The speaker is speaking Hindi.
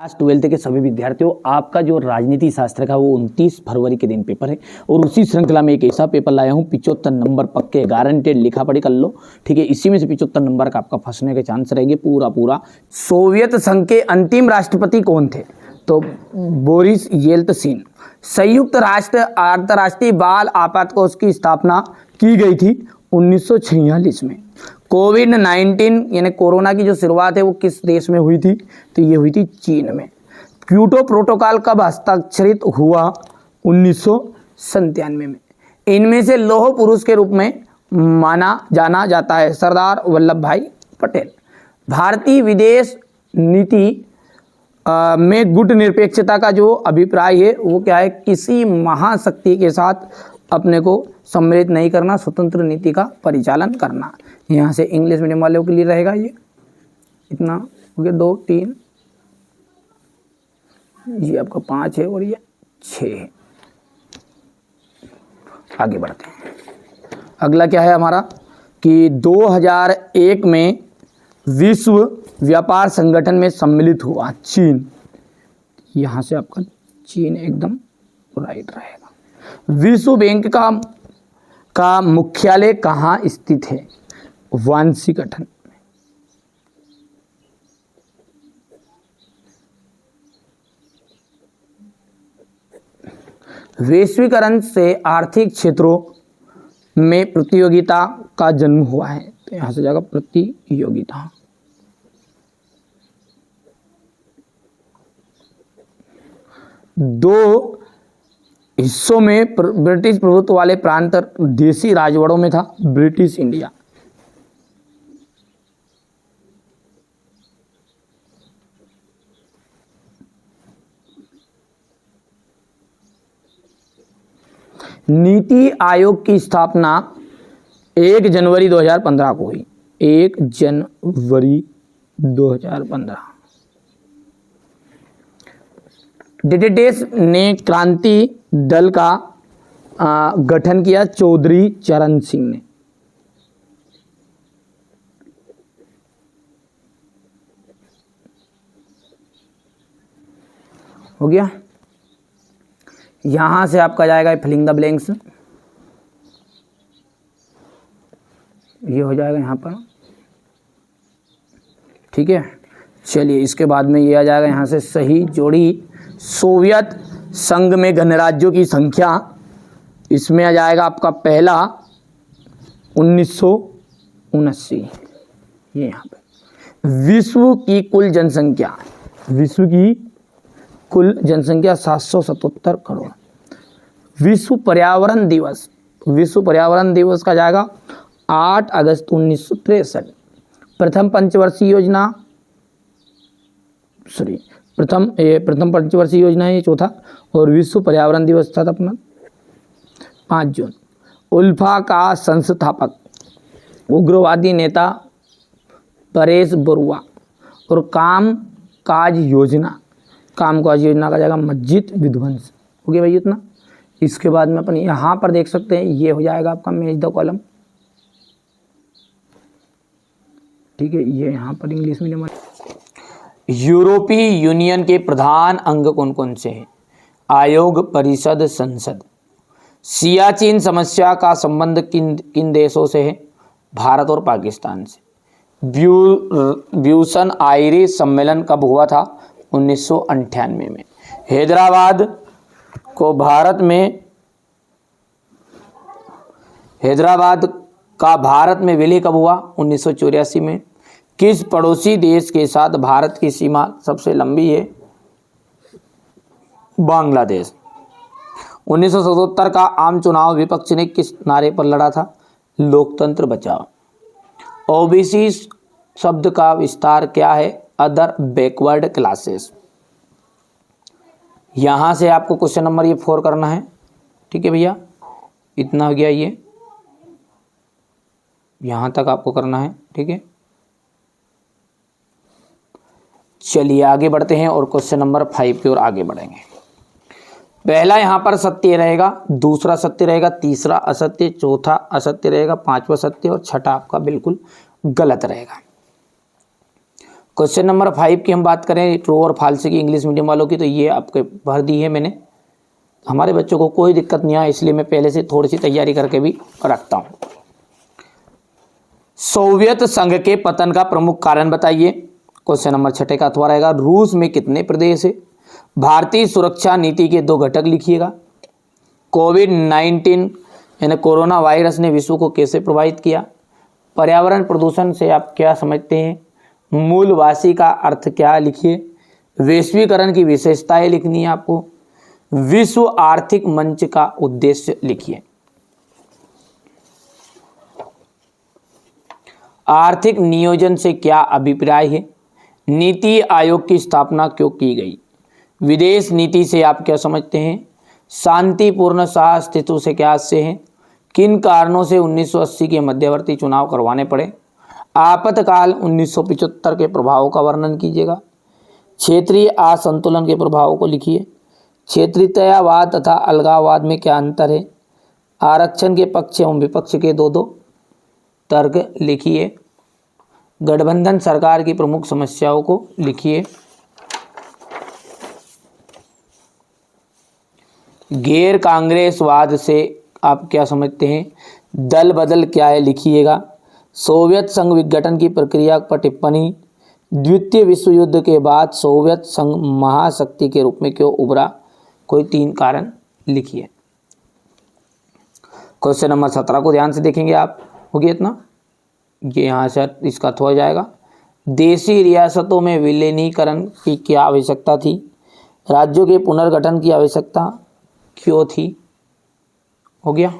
क्लास 12 के सभी विद्यार्थियों, आपका जो राजनीति शास्त्र का वो 29 फरवरी के दिन पेपर है और उसी श्रृंखला में एक ऐसा पेपर लाया हूँ 75 नंबर पक्के गारंटेड, लिखा पढ़ी कर लो। ठीक है, इसी में से 75 नंबर का आपका फंसने के चांस रहेंगे पूरा। सोवियत संघ के अंतिम राष्ट्रपति कौन थे? तो बोरिस येल्तसिन। संयुक्त राष्ट्र अंतर्राष्ट्रीय बाल आपातकोष की स्थापना की गई थी 1946 में। कोविड-19 यानी कोरोना की जो शुरुआत है वो किस देश में हुई थी? तो ये हुई थी चीन में। क्योटो प्रोटोकॉल कब हस्ताक्षरित हुआ? 1997 में। इनमें से लौह पुरुष के रूप में जाना जाता है सरदार वल्लभ भाई पटेल। भारतीय विदेश नीति में गुट निरपेक्षता का जो अभिप्राय है वो क्या है? किसी महाशक्ति के साथ अपने को सम्मिलित नहीं करना, स्वतंत्र नीति का परिचालन करना। यहाँ से इंग्लिश मीडियम वालों के लिए रहेगा ये इतना हो गया, 2 3 ये आपका 5 है और ये 6 है। आगे बढ़ते हैं। अगला क्या है हमारा कि 2001 में विश्व व्यापार संगठन में सम्मिलित हुआ चीन। यहाँ से आपका चीन एकदम राइट रहेगा। विश्व बैंक का मुख्यालय कहाँ स्थित है? वाशिंगटन में। वैश्वीकरण से आर्थिक क्षेत्रों में प्रतियोगिता का जन्म हुआ है, तो यहां से जाएगा प्रतियोगिता। दो हिस्सों में ब्रिटिश प्रभुत्व वाले प्रांत देशी राजवड़ों में था ब्रिटिश इंडिया। नीति आयोग की स्थापना 1 जनवरी 2015 को हुई। 1 जनवरी 2015। डेडेस ने क्रांति दल का गठन किया चौधरी चरण सिंह ने। हो गया। यहां से आपका जाएगा फिलिंग द ब्लैंक्स, ये हो जाएगा यहां पर। ठीक है, चलिए इसके बाद में ये आ जाएगा यहां से सही जोड़ी। सोवियत संघ में गणराज्यों की संख्या, इसमें आ जाएगा आपका पहला 1979। ये यहाँ पे विश्व की कुल जनसंख्या, विश्व की कुल जनसंख्या 777 करोड़। विश्व पर्यावरण दिवस, विश्व पर्यावरण दिवस का जाएगा 8 अगस्त 1963। प्रथम पंचवर्षीय योजना, प्रथम पंचवर्षीय योजना है ये चौथा। और विश्व पर्यावरण दिवस था अपना 5 जून। उल्फा का संस्थापक उग्रवादी नेता परेश बरुआ। और कामकाज योजना का जाएगा मस्जिद विध्वंस। हो गया भाई इतना। इसके बाद में अपन यहाँ पर देख सकते हैं, ये हो जाएगा आपका मैच द कॉलम। ठीक है, ये यहाँ पर इंग्लिश मीडियम। यूरोपीय यूनियन के प्रधान अंग कौन कौन से हैं? आयोग, परिषद, संसद। सियाचिन समस्या का संबंध किन देशों से है? भारत और पाकिस्तान से। ब्यूसन आयरिश सम्मेलन कब हुआ था? 1998 में। हैदराबाद का भारत में विलय कब हुआ? 1984 में। किस पड़ोसी देश के साथ भारत की सीमा सबसे लंबी है? बांग्लादेश। 1977 का आम चुनाव विपक्ष ने किस नारे पर लड़ा था? लोकतंत्र बचाओ। ओबीसी शब्द का विस्तार क्या है? Other backward classes. यहां से आपको क्वेश्चन नंबर ये 4 करना है। ठीक है भैया, इतना हो गया, ये यहां तक आपको करना है। ठीक है, चलिए आगे बढ़ते हैं और क्वेश्चन नंबर 5 की ओर आगे बढ़ेंगे। पहला यहाँ पर सत्य रहेगा, दूसरा सत्य रहेगा, तीसरा असत्य, चौथा असत्य रहेगा, 5वां सत्य और छठा आपका बिल्कुल गलत रहेगा। क्वेश्चन नंबर 5 की हम बात करें ट्रू और फाल्स की इंग्लिश मीडियम वालों की, तो ये आपके भर दी है मैंने। हमारे बच्चों को कोई दिक्कत नहीं आए इसलिए मैं पहले से थोड़ी सी तैयारी करके भी रखता हूँ। सोवियत संघ के पतन का प्रमुख कारण बताइए। क्वेश्चन नंबर 6 का अथवा रहेगा रूस में कितने प्रदेश है। भारतीय सुरक्षा नीति के 2 घटक लिखिएगा। कोविड-19 यानी कोरोना वायरस ने विश्व को कैसे प्रभावित किया। पर्यावरण प्रदूषण से आप क्या समझते हैं। मूलवासी का अर्थ क्या लिखिए। वैश्वीकरण की विशेषताएं लिखनी है आपको। विश्व आर्थिक मंच का उद्देश्य लिखिए। आर्थिक नियोजन से क्या अभिप्राय है। नीति आयोग की स्थापना क्यों की गई। विदेश नीति से आप क्या समझते हैं। शांतिपूर्ण सह अस्तित्व से क्या आशय है। किन कारणों से 1980 के मध्यवर्ती चुनाव करवाने पड़े। आपातकाल 1975 के प्रभावों का वर्णन कीजिएगा। क्षेत्रीय असंतुलन के प्रभावों को लिखिए। क्षेत्रीयतावाद तथा अलगाववाद में क्या अंतर है। आरक्षण के पक्ष एवं विपक्ष के 2 तर्क लिखिए। गठबंधन सरकार की प्रमुख समस्याओं को लिखिए। गैर कांग्रेसवाद से आप क्या समझते हैं। दल बदल क्या है लिखिएगा। सोवियत संघ विघटन की प्रक्रिया पर टिप्पणी। द्वितीय विश्व युद्ध के बाद सोवियत संघ महाशक्ति के रूप में क्यों उभरा। कोई 3 कारण लिखिए। क्वेश्चन नंबर 17 को ध्यान से देखेंगे आप। हो गया इतना, ये यहाँ से इसका हो जाएगा। देशी रियासतों में विलीनीकरण की क्या आवश्यकता थी। राज्यों के पुनर्गठन की आवश्यकता क्यों थी। हो गया।